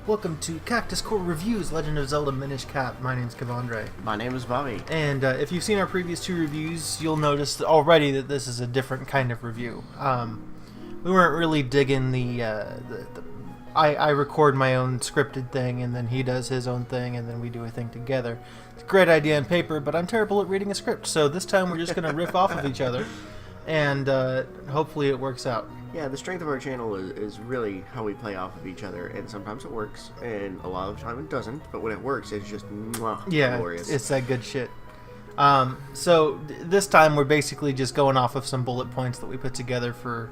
Welcome to Cactus Core Reviews, Legend of Zelda Minish Cap. My name's Kevandre. My name is Bobby. And if you've seen our previous two reviews, you'll notice already that this is a different kind of review. We weren't really digging I record my own scripted thing, and then he does his own thing, and then we do a thing together. It's a great idea on paper, but I'm terrible at reading a script, so this time we're just going to riff off of each other, and hopefully it works out. Yeah, the strength of our channel is really how we play off of each other, and sometimes it works, and a lot of the time it doesn't, but when it works, it's just glorious. It's that good shit. So this time we're basically just going off of some bullet points that we put together for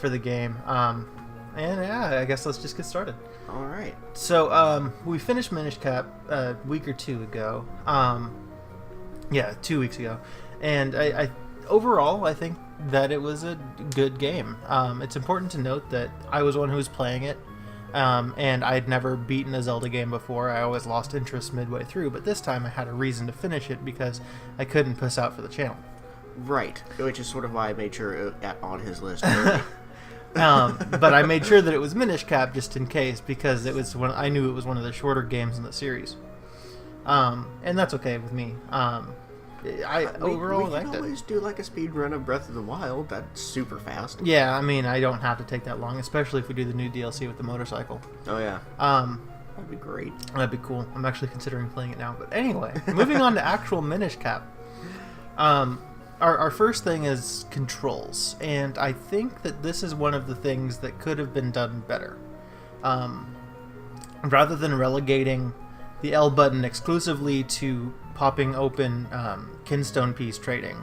the game. And yeah, I guess let's just get started. Alright. So we finished Minish Cap a week or two ago. 2 weeks ago. And I overall, I think that it was a good game. It's important to note that I was one who was playing it, and I had never beaten a Zelda game before. I always lost interest midway through, but this time I had a reason to finish it because I couldn't puss out for the channel. Right, which is sort of why I made sure it got on his list. But I made sure that it was Minish Cap just in case, because it was I knew it was one of the shorter games in the series. And that's okay with me. I overall liked it. We can always do like a speed run of Breath of the Wild. That's super fast. Yeah, I mean, I don't have to take that long, especially if we do the new DLC with the motorcycle. Oh yeah. That'd be great. That'd be cool. I'm actually considering playing it now. But anyway, moving on to actual Minish Cap. Our first thing is controls, and I think that this is one of the things that could have been done better. Rather than relegating the L button exclusively to popping open kinstone piece trading,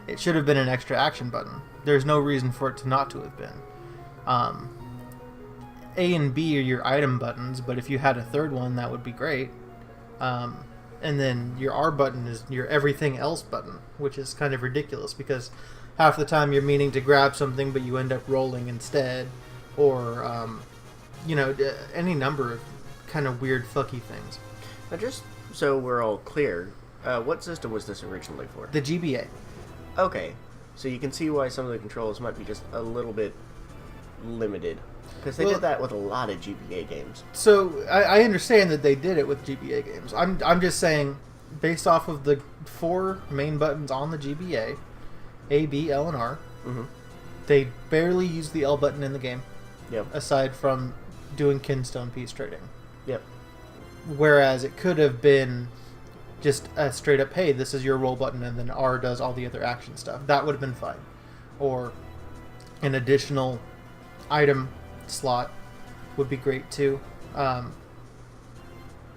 it should have been an extra action button. There's no reason for it to not to have been. A and B are your item buttons, but if you had a third one, that would be great. And then your R button is your everything else button, which is kind of ridiculous because half the time you're meaning to grab something but you end up rolling instead, or any number of kind of weird fucky things. Now, just so we're all clear, what system was this originally for? The GBA. Okay, so you can see why some of the controls might be just a little bit limited. Because they did that with a lot of GBA games. So I understand that they did it with GBA games. I'm just saying, based off of the 4 main buttons on the GBA, A, B, L, and R, they barely use the L button in the game. Yep. Aside from doing kinstone piece trading. Yep. Whereas it could have been just a straight up, hey, this is your roll button, and then R does all the other action stuff. That would have been fine. Or an additional item slot would be great too. I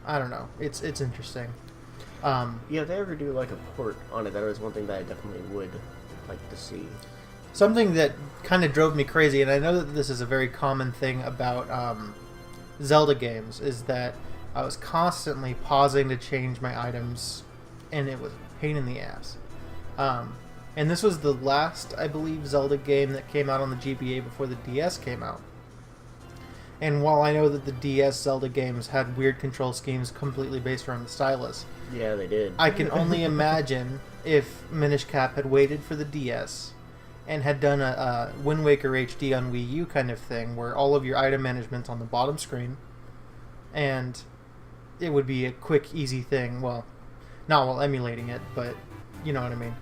don't know. It's interesting. Yeah, if they ever do like a port on it, that is one thing that I definitely would like to see. Something that kind of drove me crazy, and I know that this is a very common thing about Zelda games, is that I was constantly pausing to change my items, and it was a pain in the ass. And this was the last, I believe, Zelda game that came out on the GBA before the DS came out. And while I know that the DS Zelda games had weird control schemes completely based around the stylus, yeah, they did. I can only imagine if Minish Cap had waited for the DS and had done a Wind Waker HD on Wii U kind of thing, where all of your item management's on the bottom screen, and it would be a quick, easy thing. Well, not while emulating it, but you know what I mean.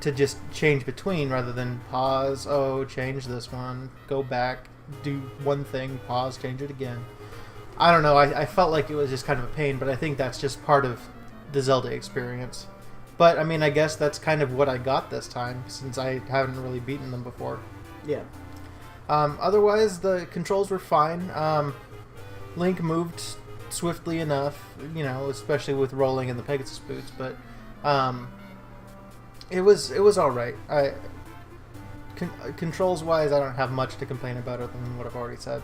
To just change between rather than pause, change this one, go back, do one thing, pause, change it again. I don't know, I felt like it was just kind of a pain, but I think that's just part of the Zelda experience. But, I mean, I guess that's kind of what I got this time, since I haven't really beaten them before. Yeah. Otherwise, the controls were fine. Link moved swiftly enough, especially with rolling in the Pegasus boots, but it was alright. Controls-wise, I don't have much to complain about other than what I've already said.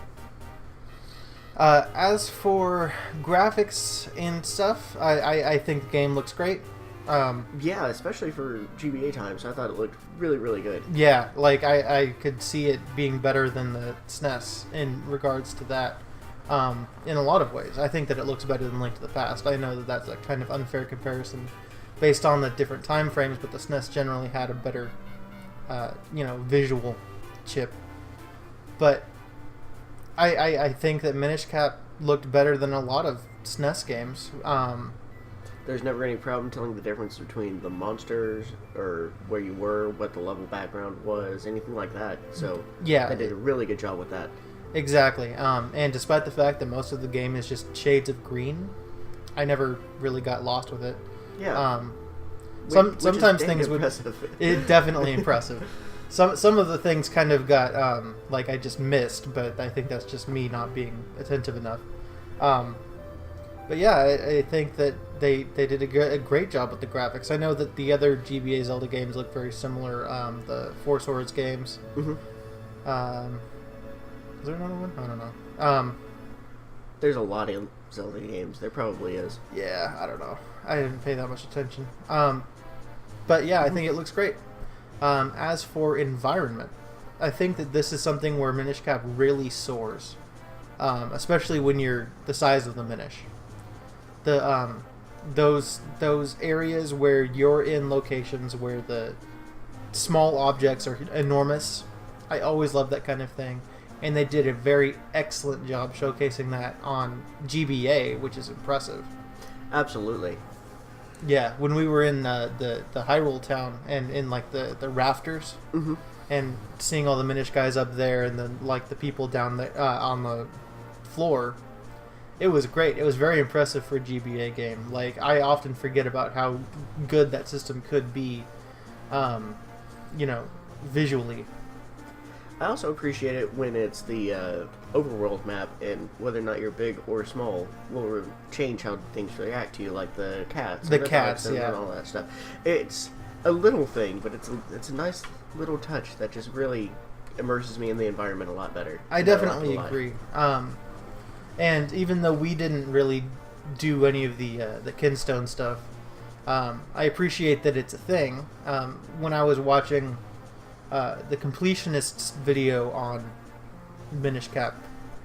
As for graphics and stuff, I think the game looks great. Yeah, especially for GBA times, I thought it looked really, really good. Yeah, like I could see it being better than the SNES in regards to that. In a lot of ways. I think that it looks better than Link to the Past. I know that that's a kind of unfair comparison based on the different time frames, but the SNES generally had a better visual chip. But I think that Minish Cap looked better than a lot of SNES games. There's never any problem telling the difference between the monsters or where you were, what the level background was, anything like that. So yeah, they did a really good job with that. Exactly. And despite the fact that most of the game is just shades of green, I never really got lost with it. Yeah. Sometimes things impressive. It definitely impressive. Some of the things kind of got like I just missed, but I think that's just me not being attentive enough. But yeah, I think that they did a great job with the graphics. I know that the other GBA Zelda games look very similar. The Four Swords games. Mm-hmm. Is there another one? I don't know. There's a lot of Zelda games. There probably is. Yeah, I don't know. I didn't pay that much attention. But yeah, I think it looks great. As for environment, I think that this is something where Minish Cap really soars, especially when you're the size of the Minish. Those areas where you're in locations where the small objects are enormous. I always love that kind of thing, and they did a very excellent job showcasing that on GBA, which is impressive. Absolutely. Yeah, when we were in the Hyrule town and in like the rafters, mm-hmm. and seeing all the Minish guys up there, and then like the people down there on the floor, it was great. It was very impressive for a GBA game. Like, I often forget about how good that system could be, visually. I also appreciate it when it's the overworld map, and whether or not you're big or small will change how things react to you, like the cats. The cats, yeah. And all that stuff. It's a little thing, but it's a nice little touch that just really immerses me in the environment a lot better. I definitely agree. And even though we didn't really do any of the Kinstone stuff, I appreciate that it's a thing. When I was watching the Completionist's video on Minish Cap,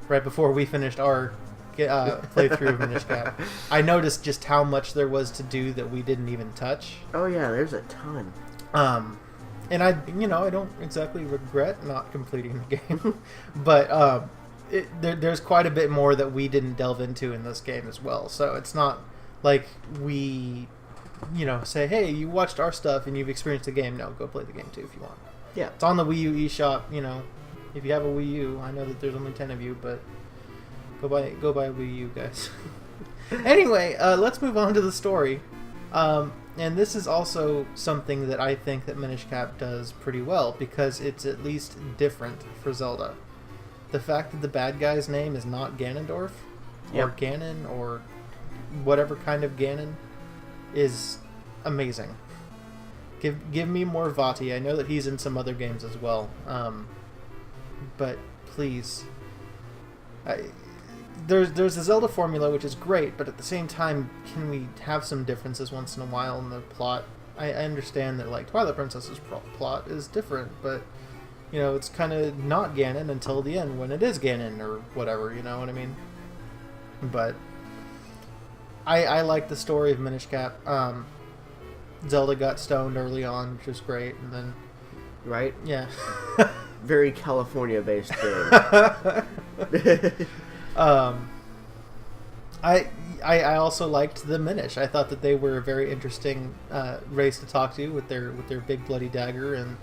right before we finished our playthrough of Minish Cap, I noticed just how much there was to do that we didn't even touch. Oh yeah, there's a ton. And I don't exactly regret not completing the game, but there's quite a bit more that we didn't delve into in this game as well. So it's not like we, say, hey, you watched our stuff and you've experienced the game. No, go play the game too if you want. Yeah. It's on the Wii U eShop, if you have a Wii U. I know that there's only 10 of you, but go buy a Wii U, guys. Anyway, let's move on to the story. And this is also something that I think that Minish Cap does pretty well, because it's at least different for Zelda. The fact that the bad guy's name is not Ganondorf, or Ganon, or whatever kind of Ganon, is amazing. Give me more Vati. I know that he's in some other games as well, but please. There's the Zelda formula, which is great, but at the same time, can we have some differences once in a while in the plot? I understand that, like, Twilight Princess's plot is different, but it's kind of not Ganon until the end when it is Ganon or whatever, you know what I mean? But I like the story of Minish Cap. Zelda got stoned early on, which was great, and then... Right? Yeah. Very California-based game. I also liked the Minish. I thought that they were a very interesting race to talk to with their big bloody dagger, and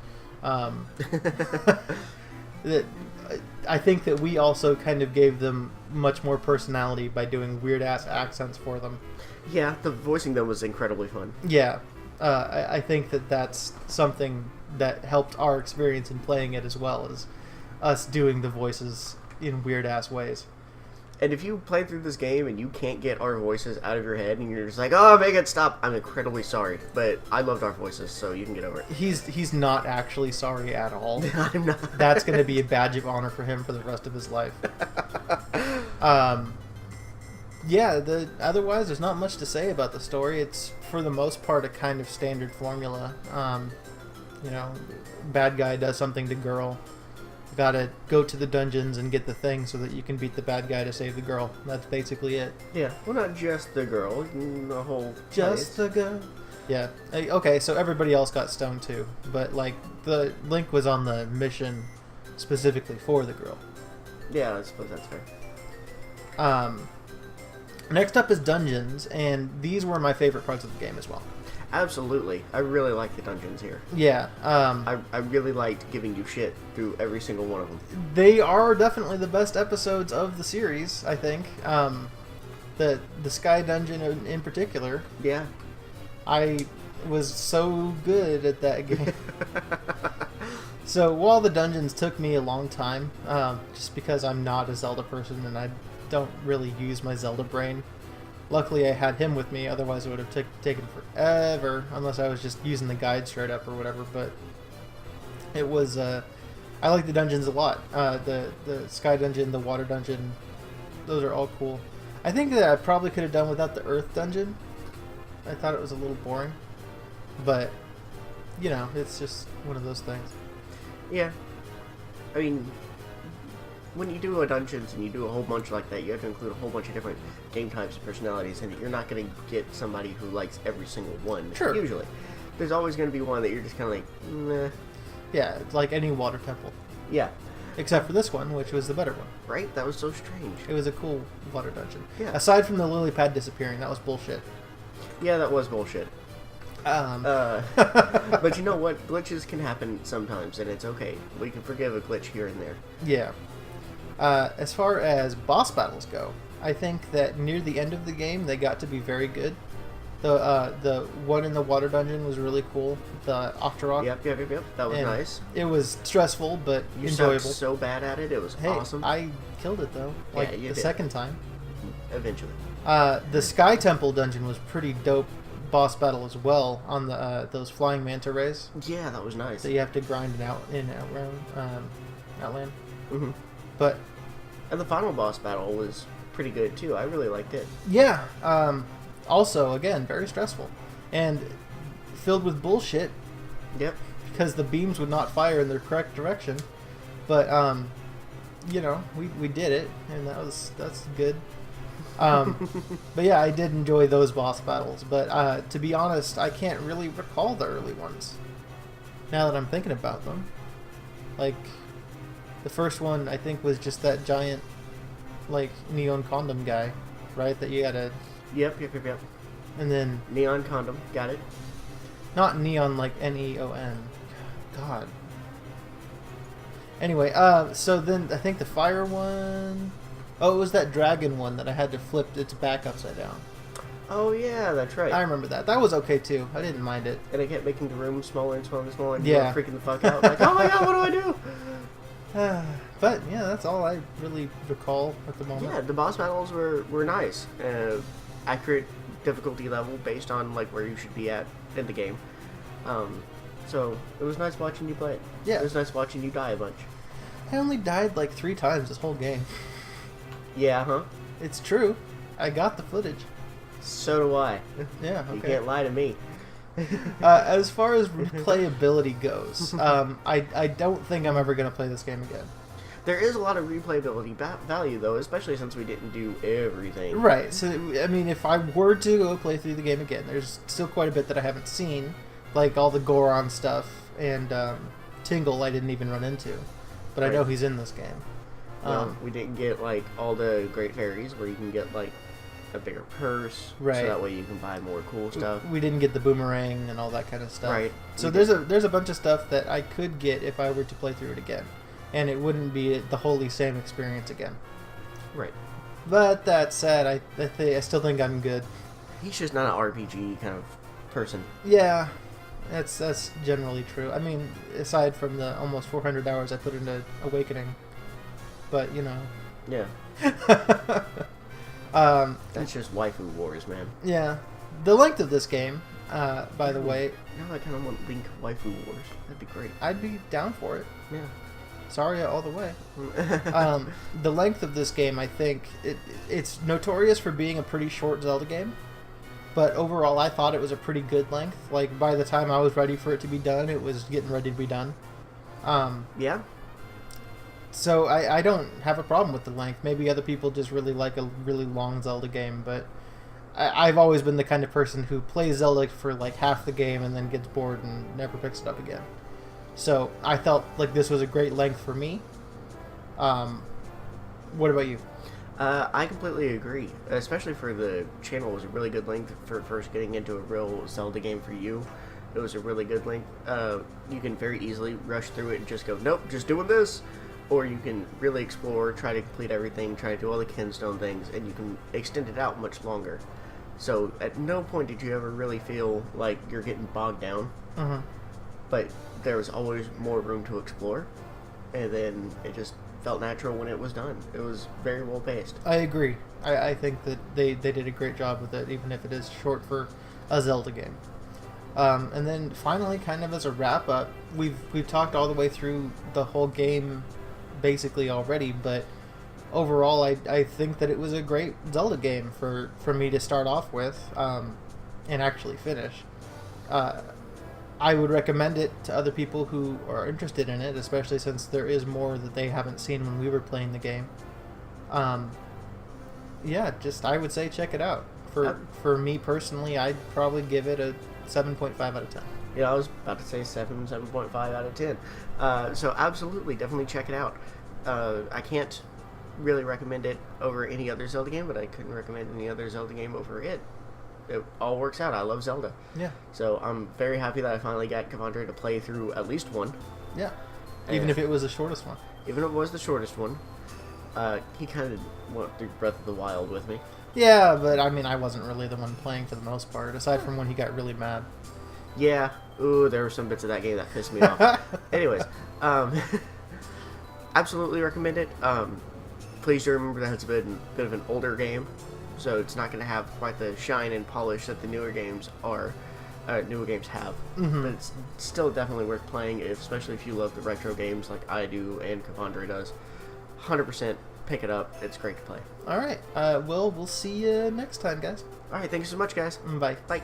I think that we also kind of gave them much more personality by doing weird ass accents for them. Yeah, the voicing them was incredibly fun. Yeah, I think that that's something that helped our experience in playing it, as well as us doing the voices in weird ass ways. And if you play through this game and you can't get our voices out of your head and you're just like, oh, make it stop, I'm incredibly sorry. But I loved our voices, so you can get over it. He's not actually sorry at all. I'm not. That's going to be a badge of honor for him for the rest of his life. Otherwise, there's not much to say about the story. It's, for the most part, a kind of standard formula. Bad guy does something to girl. Gotta go to the dungeons and get the thing so that you can beat the bad guy to save the girl. That's basically it. Yeah. Well, not just the girl, the whole Just the girl. Yeah. Okay, so everybody else got stoned too. But, like, the Link was on the mission specifically for the girl. Yeah, I suppose that's fair. Next up is dungeons, and these were my favorite parts of the game as well. Absolutely. I really like the dungeons here. Yeah. I really liked giving you shit through every single one of them. They are definitely the best episodes of the series, I think. The Sky Dungeon in particular. Yeah. I was so good at that game. So while the dungeons took me a long time, just because I'm not a Zelda person and I don't really use my Zelda brain. Luckily I had him with me, otherwise it would have taken forever, unless I was just using the guide straight up or whatever, but it was, I like the dungeons a lot. The Sky Dungeon, the Water Dungeon, those are all cool. I think that I probably could have done without the Earth Dungeon. I thought it was a little boring, but, you know, it's just one of those things. Yeah. I mean, when you do a dungeons and you do a whole bunch like that, you have to include a whole bunch of different game types and personalities in it. You're not going to get somebody who likes every single one, sure. Usually. There's always going to be one that you're just kind of like, meh. Yeah, it's like any water temple. Yeah. Except for this one, which was the better one. Right? That was so strange. It was a cool water dungeon. Yeah. Aside from the lily pad disappearing, that was bullshit. Yeah, that was bullshit. But you know what? Glitches can happen sometimes, and it's okay. We can forgive a glitch here and there. Yeah. As far as boss battles go, I think that near the end of the game, they got to be very good. The one in the water dungeon was really cool. The Octorok. Yep. That was nice. It was stressful, but You enjoyable. sucked so bad at it. It was awesome. I killed it, though. Like, yeah, you the did. second time. Eventually. The Sky Temple dungeon was pretty dope boss battle as well on the those flying manta rays Yeah, that was nice. that you have to grind it out in Outland. Mm-hmm. But And the final boss battle was pretty good too. I really liked it. yeah, also again very stressful and filled with bullshit Yep. because the beams would not fire in the correct direction. But you know, we did it, and that's good. But yeah, I did enjoy those boss battles. But to be honest, I can't really recall the early ones. Now that I'm thinking about them, like the first one, I think was just that giant, like neon condom guy, right? That you gotta, Yep. and then Neon condom. Got it. not neon like Neon. God. Anyway, so then I think the fire one. Oh, it was that dragon one that I had to flip its back upside down. Oh yeah, that's right. I remember that. That was okay too. I didn't mind it. And I kept making the room smaller and smaller and smaller, and Yeah. you were freaking the fuck out. Like, oh my god, what do I do? But yeah, that's all I really recall at the moment. Yeah, the boss battles were nice. Accurate difficulty level based on like where you should be at in the game. So it was nice watching you play it. Yeah. It was nice watching you die a bunch. I only died like 3 times this whole game. Yeah, huh? It's true. I got the footage. So do I. Yeah, You okay. can't lie to me. As far as replayability goes, I don't think I'm ever going to play this game again. There is a lot of replayability value, though, especially since we didn't do everything. Right, so, I mean, if I were to go play through the game again, there's still quite a bit that I haven't seen, like all the Goron stuff, and Tingle I didn't even run into, but I know he's in this game. We didn't get, like, all the Great Fairies, where you can get, like, a bigger purse, Right. so that way you can buy more cool stuff. We didn't get the boomerang and all that kind of stuff. Right. So there's a bunch of stuff that I could get if I were to play through it again, and it wouldn't be the wholly same experience again. Right. But that said, I still think I'm good. He's just not an RPG kind of person. Yeah, that's generally true. I mean, aside from the almost 400 hours I put into Awakening, but you know. Yeah. That's just waifu wars, man. Yeah, the length of this game, by the way, Now I kind of want Link waifu wars. That'd be great. I'd be down for it. Yeah. Saria all the way. The length of this game, I think, it's notorious for being a pretty short Zelda game, but overall I thought it was a pretty good length. Like, by the time I was ready for it to be done, it was getting ready to be done. Yeah. So I don't have a problem with the length. Maybe other people just really like a really long Zelda game, but I've always been the kind of person who plays Zelda for like half the game and then gets bored and never picks it up again. So I felt like this was a great length for me. What about you? I completely agree. Especially for the channel, it was a really good length for first getting into a real Zelda game for you. It was a really good length. You can very easily rush through it and just go, nope, just doing this. Or you can really explore, try to complete everything, try to do all the Kinstone things, and you can extend it out much longer. So at no point did you ever really feel like you're getting bogged down. Mm-hmm. But there was always more room to explore. And then it just felt natural when it was done. It was very well paced. I agree. I think that they did a great job with it, even if it is short for a Zelda game. And then finally, kind of as a wrap up, we've talked all the way through the whole game basically already, but overall I think that it was a great Zelda game for me to start off with and actually finish. I would recommend it to other people who are interested in it, especially since there is more that they haven't seen when we were playing the game. Yeah, just I would say check it out. For me personally, I'd probably give it a 7.5 out of 10. Yeah, I was about to say 7.5 out of 10. So absolutely, definitely check it out. I can't really recommend it over any other Zelda game, but I couldn't recommend any other Zelda game over it. It all works out. I love Zelda. Yeah. So I'm very happy that I finally got Kavandre to play through at least one. Yeah. Even if it was the shortest one. Even if it was the shortest one. He kind of went through Breath of the Wild with me. Yeah, but I mean, I wasn't really the one playing for the most part, aside from when he got really mad. Yeah. Ooh, there were some bits of that game that pissed me off. Anyways, absolutely recommend it. Please do remember that it's a bit of an older game, so it's not going to have quite the shine and polish that the newer games have. Mm-hmm. But it's still definitely worth playing, especially if you love the retro games like I do and Kavandre does. 100% pick it up. It's great to play. All right. Well, we'll see you next time, guys. All right. Thank you so much, guys. Bye. Bye.